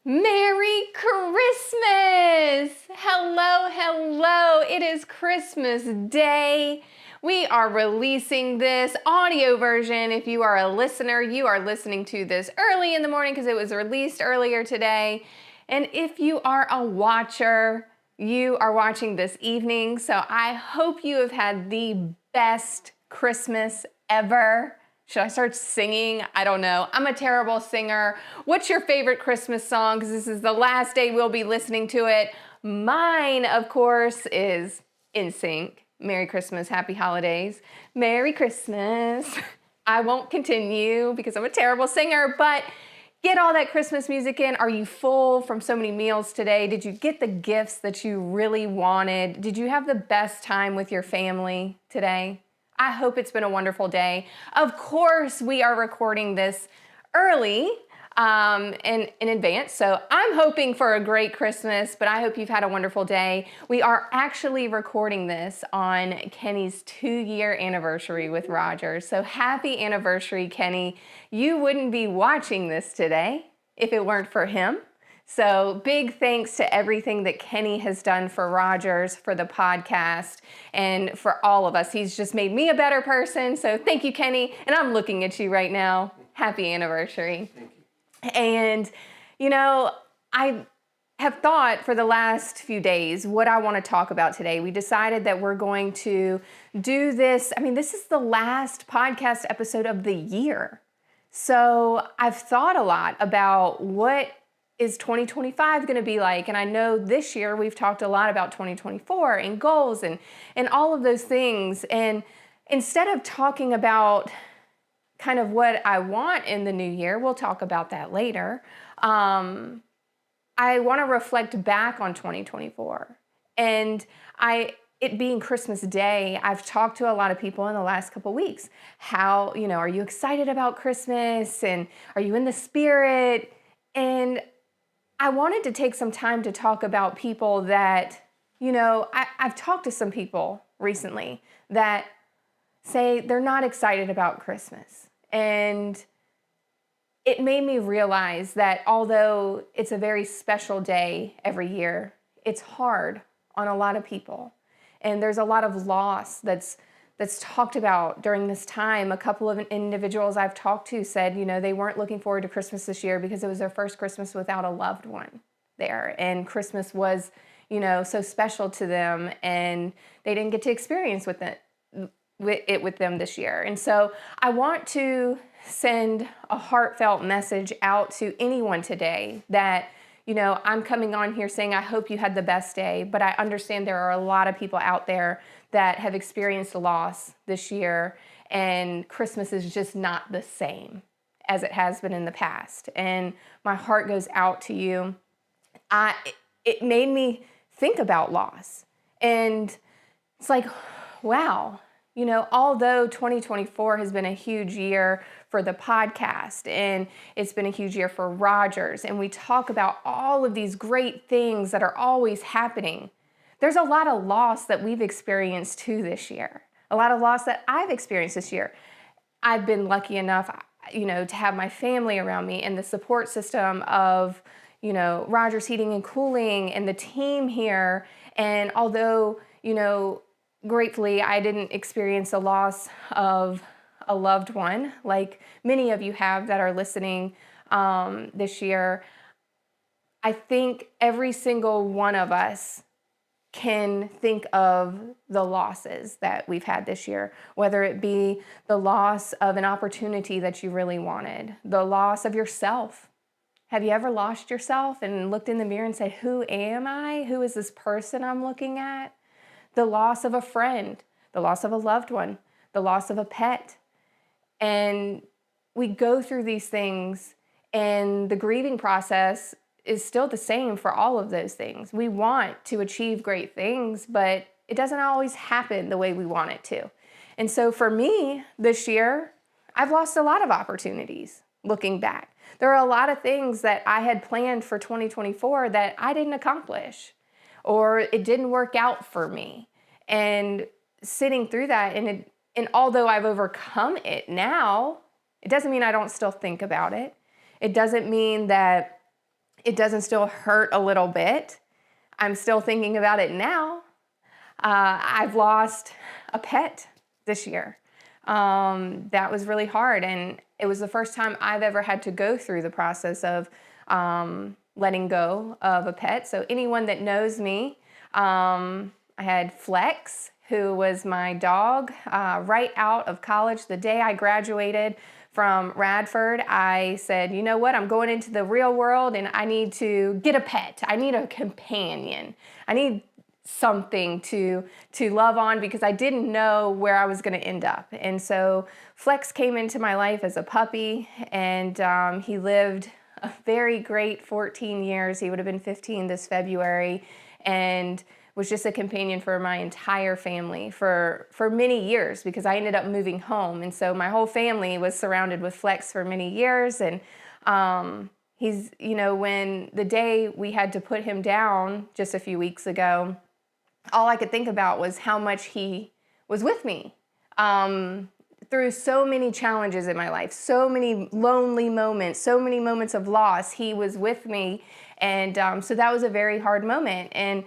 Merry Christmas! Hello, hello. It is Christmas Day. We are releasing this audio version. If you are a listener, you are listening to this early in the morning because it was released earlier today. And if you are a watcher, you are watching this evening. So I hope you have had the best Christmas ever. Should I start singing? I don't know. I'm a terrible singer. What's your favorite Christmas song? Because this is the last day we'll be listening to it. Mine, of course, is NSYNC. Merry Christmas, Happy Holidays. Merry Christmas. I won't continue because I'm a terrible singer, but get all that Christmas music in. Are you full from so many meals today? Did you get the gifts that you really wanted? Did you have the best time with your family today? I hope it's been a wonderful day. Of course, we are recording this early in advance, so I'm hoping for a great Christmas, but I hope you've had a wonderful day. We are actually recording this on Kenny's 2-year anniversary with Rogers, so happy anniversary, Kenny. You wouldn't be watching this today if it weren't for him. So big thanks to everything that Kenny has done for Rogers, for the podcast, and for all of us. He's just made me a better person. So thank you, Kenny. And I'm looking at you right now. Happy anniversary. Thank you. And, you know, I have thought for the last few days what I want to talk about today. We decided that we're going to do this. I mean, this is the last podcast episode of the year. So I've thought a lot about what is 2025 going to be like? And I know this year we've talked a lot about 2024 and goals and all of those things. And instead of talking about kind of what I want in the new year, we'll talk about that later. I want to reflect back on 2024. And it being Christmas Day, I've talked to a lot of people in the last couple weeks. How, are you excited about Christmas? And are you in the spirit? And I wanted to take some time to talk about people that, I've talked to some people recently that say they're not excited about Christmas. And it made me realize that although it's a very special day every year, it's hard on a lot of people. And there's a lot of loss that's talked about during this time. A couple of individuals I've talked to said, they weren't looking forward to Christmas this year because it was their first Christmas without a loved one there. And Christmas was, so special to them, and they didn't get to experience with them this year. And so I want to send a heartfelt message out to anyone today that, I'm coming on here saying, I hope you had the best day, but I understand there are a lot of people out there that have experienced a loss this year, and Christmas is just not the same as it has been in the past. And my heart goes out to you. It made me think about loss. And it's like, wow, although 2024 has been a huge year for the podcast, and it's been a huge year for Rogers, and we talk about all of these great things that are always happening, there's a lot of loss that we've experienced too this year. A lot of loss that I've experienced this year. I've been lucky enough, to have my family around me and the support system of, Rogers Heating and Cooling and the team here. And although, gratefully, I didn't experience a loss of a loved one like many of you have that are listening this year, I think every single one of us can think of the losses that we've had this year, whether it be the loss of an opportunity that you really wanted, the loss of yourself. Have you ever lost yourself and looked in the mirror and said, who am I? Who is this person I'm looking at? The loss of a friend, the loss of a loved one, the loss of a pet. And we go through these things, and the grieving process is still the same for all of those things. We want to achieve great things, but it doesn't always happen the way we want it to. And so for me this year, I've lost a lot of opportunities looking back. There are a lot of things that I had planned for 2024 that I didn't accomplish, or it didn't work out for me. And sitting through that, and although I've overcome it now, it doesn't mean I don't still think about it. It doesn't mean that it doesn't still hurt a little bit. I'm still thinking about it now. I've lost a pet this year. That was really hard, and it was the first time I've ever had to go through the process of letting go of a pet. So anyone that knows me, I had Flex, who was my dog, right out of college. The day I graduated from Radford, I said, you know what, I'm going into the real world and I need to get a pet. I need a companion. I need something to love on, because I didn't know where I was going to end up. And so Flex came into my life as a puppy, and he lived a very great 14 years. He would have been 15 this February, and was just a companion for my entire family for many years, because I ended up moving home. And so my whole family was surrounded with Flex for many years. And he's, when the day we had to put him down just a few weeks ago, all I could think about was how much he was with me through so many challenges in my life, so many lonely moments, so many moments of loss. He was with me. And so that was a very hard moment. And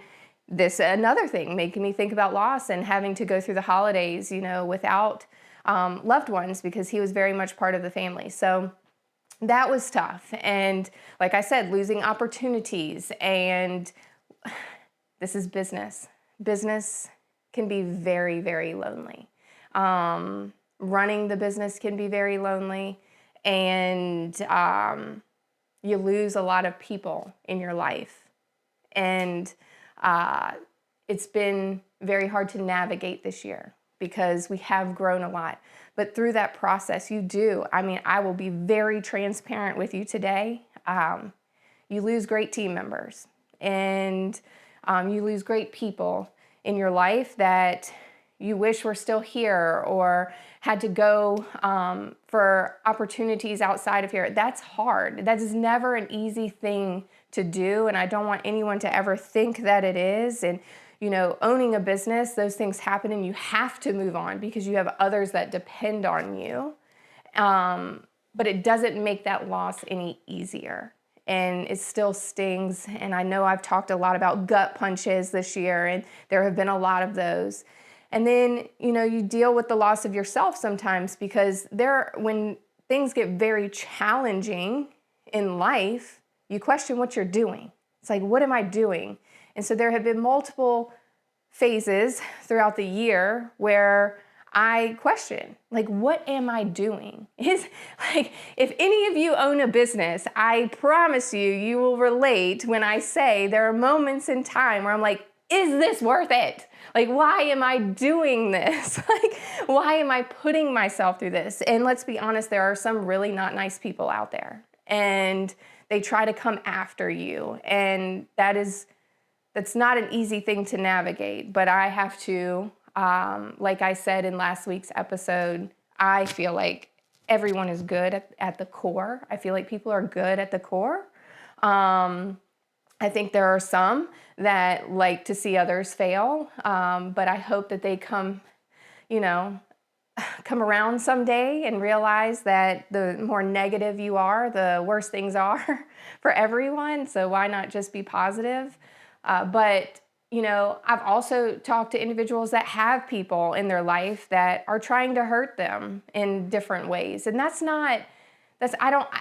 this another thing making me think about loss and having to go through the holidays, without loved ones, because he was very much part of the family. So that was tough. And like I said, losing opportunities. And this is business. Business can be very, very lonely. Running the business can be very lonely. And you lose a lot of people in your life. And it's been very hard to navigate this year, because we have grown a lot. But through that process, I will be very transparent with you today. You lose great team members, and you lose great people in your life that you wish were still here, or had to go for opportunities outside of here. That's hard. That is never an easy thing to do, and I don't want anyone to ever think that it is. And owning a business, those things happen, and you have to move on because you have others that depend on you. But it doesn't make that loss any easier, and it still stings. And I know I've talked a lot about gut punches this year, and there have been a lot of those. And then, you deal with the loss of yourself sometimes, because when things get very challenging in life, you question what you're doing. It's like, what am I doing? And so there have been multiple phases throughout the year where I question, what am I doing? If any of you own a business, I promise you will relate when I say there are moments in time where I'm like, is this worth it? Why am I doing this? Why am I putting myself through this? And let's be honest, there are some really not nice people out there, and they try to come after you. And that's not an easy thing to navigate, but I have to, like I said in last week's episode, I feel like everyone is good at the core. I feel like people are good at the core. I think there are some that like to see others fail, but I hope that they come around someday and realize that the more negative you are, the worse things are for everyone. So why not just be positive? But I've also talked to individuals that have people in their life that are trying to hurt them in different ways. And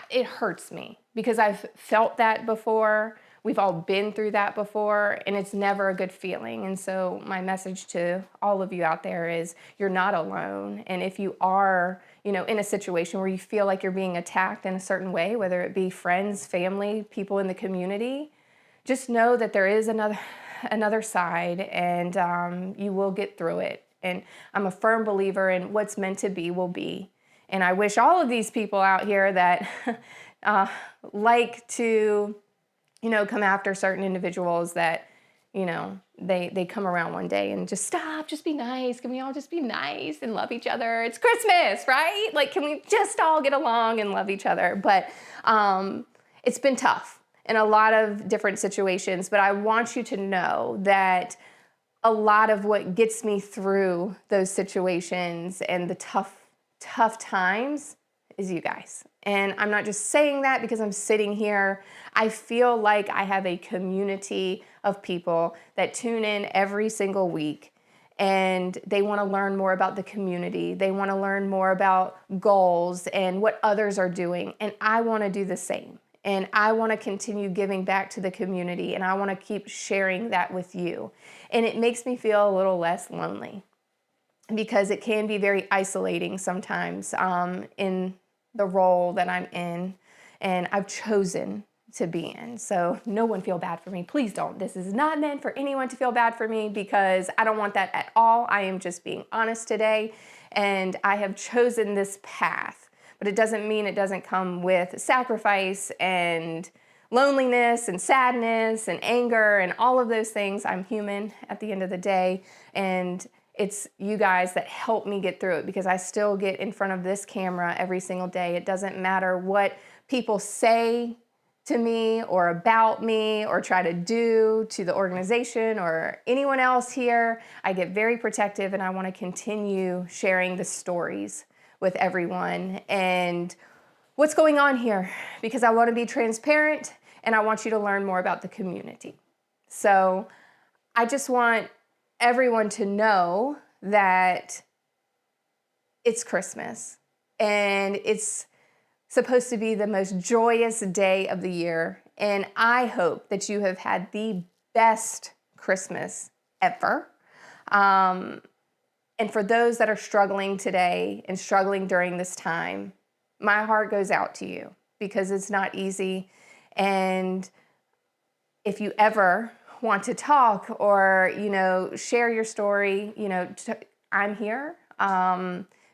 it hurts me, because I've felt that before. We've all been through that before, and it's never a good feeling. And so my message to all of you out there is you're not alone. And if you are, in a situation where you feel like you're being attacked in a certain way, whether it be friends, family, people in the community, just know that there is another side, and you will get through it. And I'm a firm believer in what's meant to be will be. And I wish all of these people out here that like to come after certain individuals that, they come around one day and just be nice. Can we all just be nice and love each other? It's Christmas, right? Can we just all get along and love each other? But it's been tough in a lot of different situations. But I want you to know that a lot of what gets me through those situations and the tough times is you guys. And I'm not just saying that because I'm sitting here. I feel like I have a community of people that tune in every single week, and they want to learn more about the community. They want to learn more about goals and what others are doing. And I want to do the same. And I want to continue giving back to the community, and I want to keep sharing that with you. And it makes me feel a little less lonely, because it can be very isolating sometimes in the role that I'm in and I've chosen to be in. So no one feel bad for me. Please don't. This is not meant for anyone to feel bad for me, because I don't want that at all. I am just being honest today, and I have chosen this path. But it doesn't mean it doesn't come with sacrifice and loneliness and sadness and anger and all of those things. I'm human at the end of the day, and it's you guys that help me get through it, because I still get in front of this camera every single day. It doesn't matter what people say to me or about me or try to do to the organization or anyone else here. I get very protective, and I want to continue sharing the stories with everyone and what's going on here, because I want to be transparent and I want you to learn more about the community. So I just want everyone to know that it's Christmas, and it's supposed to be the most joyous day of the year. And I hope that you have had the best Christmas ever. And for those that are struggling today and struggling during this time, my heart goes out to you, because it's not easy. And if you ever want to talk or, share your story, I'm here,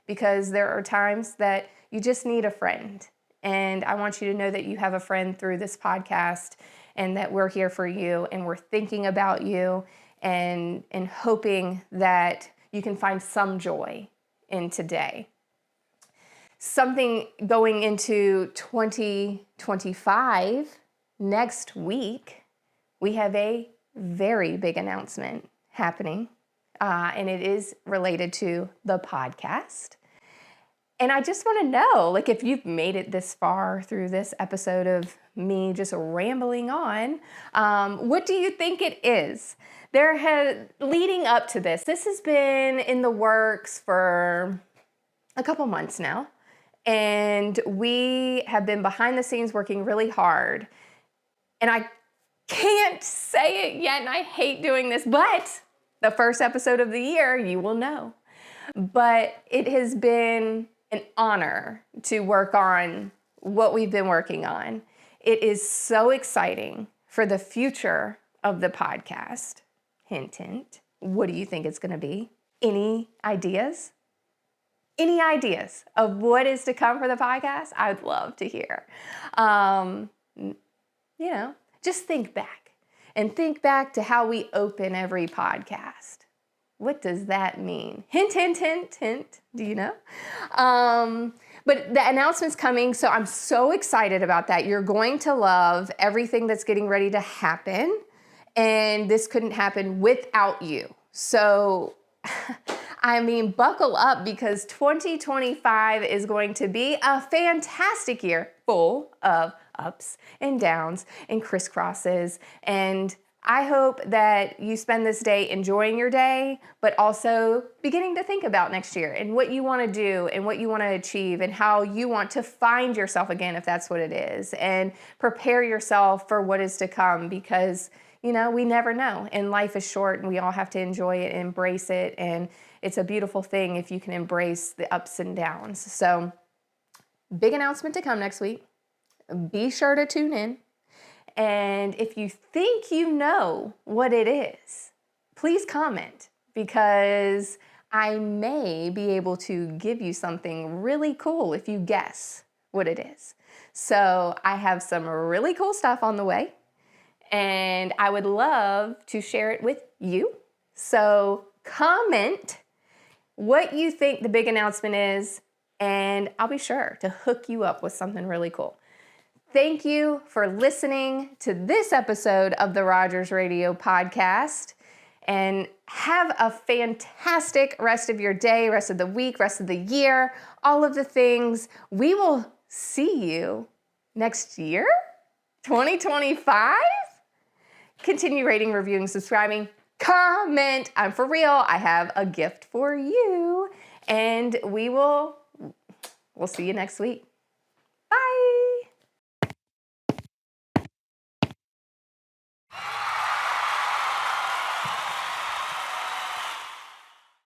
because there are times that you just need a friend. And I want you to know that you have a friend through this podcast, and that we're here for you, and we're thinking about you, and hoping that you can find some joy in today. Something going into 2025, next week, we have a very big announcement happening, and it is related to the podcast. And I just want to know, if you've made it this far through this episode of me just rambling on, what do you think it is? Leading up to this has been in the works for a couple months now, and we have been behind the scenes working really hard. And I can't say it yet, and I hate doing this, but the first episode of the year, you will know. But it has been an honor to work on what we've been working on. It is so exciting for the future of the podcast. Hint, hint. What do you think it's going to be? Any ideas? Any ideas of what is to come for the podcast? I would love to hear. Just think back, and think back to how we open every podcast. What does that mean? Hint, hint, hint, hint. Do you know? But the announcement's coming, so I'm so excited about that. You're going to love everything that's getting ready to happen, and this couldn't happen without you. So, buckle up, because 2025 is going to be a fantastic year, full of ups and downs and crisscrosses. And I hope that you spend this day enjoying your day, but also beginning to think about next year and what you want to do and what you want to achieve and how you want to find yourself again, if that's what it is, and prepare yourself for what is to come, because, we never know, and life is short, and we all have to enjoy it and embrace it. And it's a beautiful thing if you can embrace the ups and downs. So, big announcement to come next week. Be sure to tune in. And if you think you know what it is, please comment, because I may be able to give you something really cool if you guess what it is. So I have some really cool stuff on the way, and I would love to share it with you. So comment what you think the big announcement is, and I'll be sure to hook you up with something really cool. Thank you for listening to this episode of the Rogers Radio Podcast. and have a fantastic rest of your day, rest of the week, rest of the year, all of the things. We will see you next year, 2025. Continue rating, reviewing, subscribing, comment. I'm for real. I have a gift for you, and we'll see you next week.